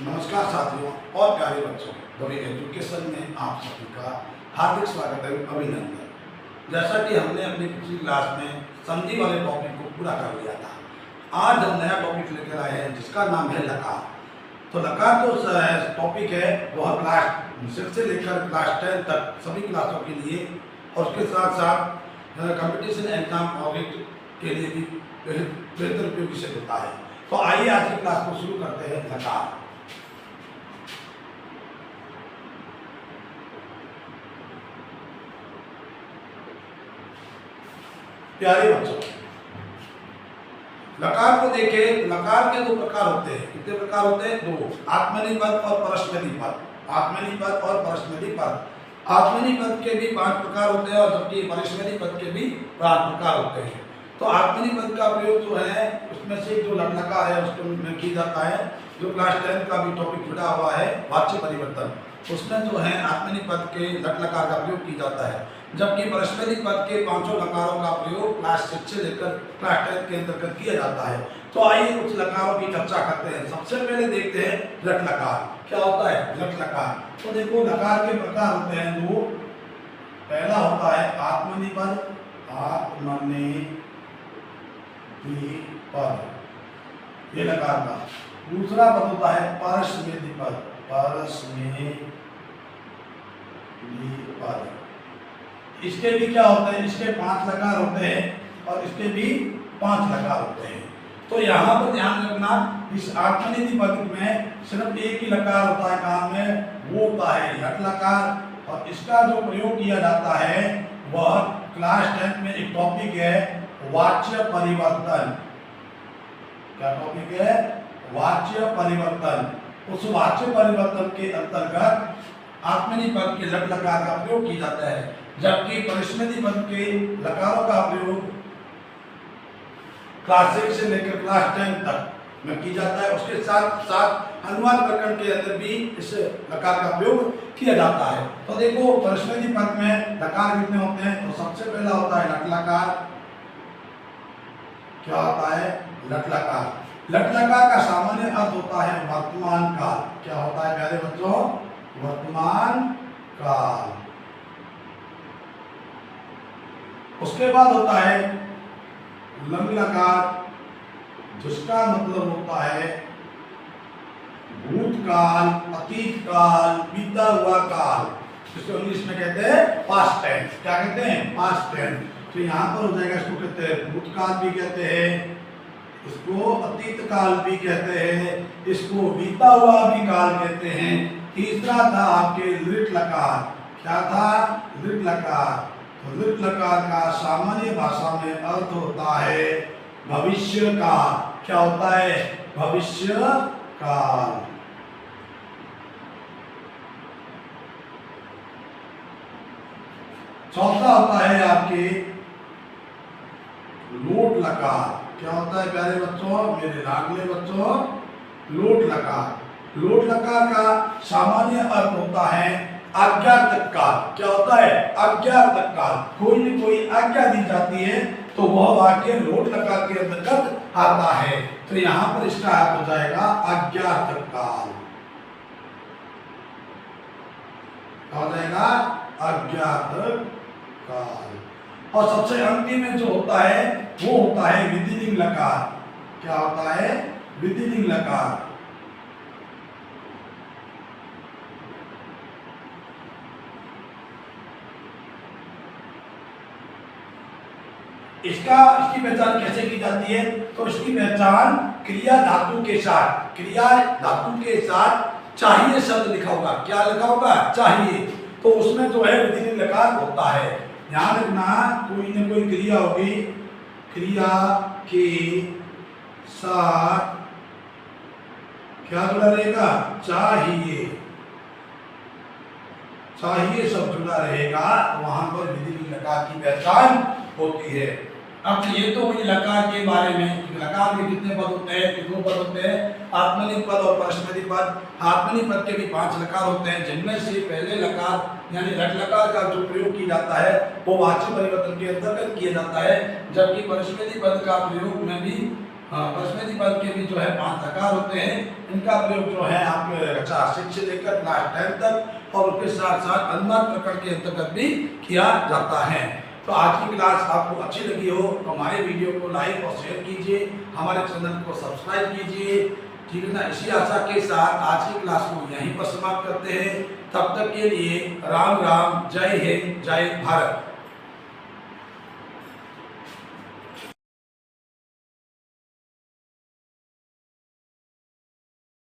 नमस्कार साथियों और प्यारे बच्चों, रवि एजुकेशन में आप सभी का हार्दिक स्वागत है, अभिनंदन। जैसा कि हमने अपनी पिछली क्लास में संधि वाले टॉपिक को पूरा कर लिया था, आज हम नया टॉपिक लेकर आए हैं जिसका नाम है लकार। तो लकार जो टॉपिक है वह क्लास 6 से लेकर क्लास 10 तक सभी क्लासों के लिए और उसके साथ साथ कंपटीशन एग्जाम ऑडिट के लिए भी बेहतर उपयोगी सिद्ध होता है। तो आइए आज की क्लास को शुरू करते हैं। लकार प्यारे बच्चों, लकार को देखें। लकार के दो प्रकार होते हैं। कितने प्रकार होते हैं? दो, आत्मनेपदी पद और परस्मैपदी पद। आत्मनेपदी पद और परस्मैपदी पद। आत्मनेपदी पद के भी 5 प्रकार होते हैं और जबकि परस्मैपदी पद के भी 5 प्रकार होते हैं। तो आत्मनेपदी पद का प्रयोग जो है उसमें से जो लकार है उसको में की जाता है। जो क्लास 10 का भी टॉपिक जुड़ा हुआ है वाच्य परिवर्तन, उसमें जो है आत्मनेपदी पद के लकार का प्रयोग किया जाता है, जबकि परस्मैपदी पद के 5 लकारों का प्रयोग क्लास 6 से लेकर क्लास 10 के अंतर्गत किया जाता है। तो आइए कुछ लकारों की चर्चा करते हैं। सबसे पहले देखते हैं लट लकार। क्या होता है लट लकार? तो देखो, लकार के प्रकार होते हैं दो। पहला होता है आत्मनेपदी पद, आत्मनेपदी पद, ये लकार का। दूसरा पद होता है परस्मैपदी पद, परस्मैपदी पद। इसके भी क्या होते हैं? इसके 5 लकार होते हैं और इसके भी 5 लकार होते हैं। तो यहाँ पर ध्यान रखना, इस आत्मनेपदी पद में सिर्फ एक ही लकार होता है। काम में वो होता है लट लकार, और इसका जो प्रयोग किया जाता है वह क्लास 10 में एक टॉपिक है वाच्य परिवर्तन। क्या टॉपिक है? वाच्य परिवर्तन। उस वाच्य परिवर्तन के अंतर्गत आत्मनेपदी पद के लट लकार का प्रयोग किया जाता है, जबकि परस्मैपदी पद के लकारों का प्रयोग क्लास 6 से लेकर क्लास 10 तक में की जाता है। उसके साथ साथ अनुवाद प्रकरण के अंदर भी इस लकार का प्रयोग किया जाता है। तो देखो, परस्मैपदी पद में लकार कितने होते हैं? तो सबसे पहला होता है लट लकार। क्या होता है? लट लकार। लट लकार का सामान्य अर्थ होता है वर्तमान काल। क्या होता है प्यारे बच्चों? वर्तमान काल। उसके बाद होता है लंग लकार, जिसका मतलब होता है भूतकाल, अतीत काल, बीता हुआ काल। इसको इंग्लिश में कहते हैं पास्ट टेंस। क्या कहते हैं? Past tense. तो यहाँ पर हो जाएगा, इसको कहते हैं भूतकाल भी कहते हैं, इसको अतीत काल भी कहते हैं, इसको बीता हुआ भी काल कहते हैं। तीसरा था आपके लिट लकार। क्या था? लिट लकार। तो लिट लकार का सामान्य भाषा में अर्थ होता है भविष्य काल। क्या होता है? भविष्य काल। चौथा होता है आपके लोट लकार। क्या होता है प्यारे बच्चों, मेरे लाडले बच्चों? लोट लकार। लोट लकार का सामान्य अर्थ होता है आज्ञार्थक काल। क्या होता है? आज्ञार्थक काल। कोई न कोई आज्ञा दी जाती है तो वह वाक्य लोट लकार के अंतर्गत आता है। तो यहाँ पर इसका अर्थ हो जाएगा आज्ञार्थक काल। क्या हो जाएगा? आज्ञार्थक काल। और सबसे अंतिम में जो होता है वो होता है विधिलिंग लकार। क्या होता है? विधिलिंग लकार। इसकी पहचान कैसे की जाती है? तो इसकी पहचान क्रिया धातु के साथ, क्रिया धातु के साथ चाहिए शब्द लिखा होगा। क्या लिखा होगा? चाहिए। तो उसमें जो है विधिलिंग लकार होता है। ध्यान रखना, कोई न कोई क्रिया होगी, क्रिया के साथ क्या जुड़ा रहेगा? चाहिए। चाहिए शब्द जुड़ा रहेगा, वहां पर विधिलिंग लकार की पहचान होती है। अब ये तो हुई लकार के बारे में। लकार में कितने पद होते हैं? 2 पद होते हैं, आत्मनेपदी पद और परस्मैपदी पद। आत्मनेपदी पद के भी 5 लकार होते हैं, जिनमें से पहले लकार यानी लट लकार का जो प्रयोग किया जाता है वो वाच्य परिवर्तन के अंतर्गत किया जाता है, जबकि परस्मैपदी पद का प्रयोग में भी परस्मैतिक पद के भी जो है 5 प्रकार होते हैं। इनका प्रयोग जो है आपके कक्षा 6 से लेकर क्लास 10 तक और उसके साथ साथ अनुमान प्रकरण के अंतर्गत भी किया जाता है। तो आज की क्लास आपको अच्छी लगी हो तो हमारे वीडियो को लाइक और शेयर कीजिए, हमारे चैनल को सब्सक्राइब कीजिए, ठीक है ना। इसी आशा के साथ आज की क्लास को यहीं पर समाप्त करते हैं। तब तक के लिए राम राम, जय हिंद, जय भारत।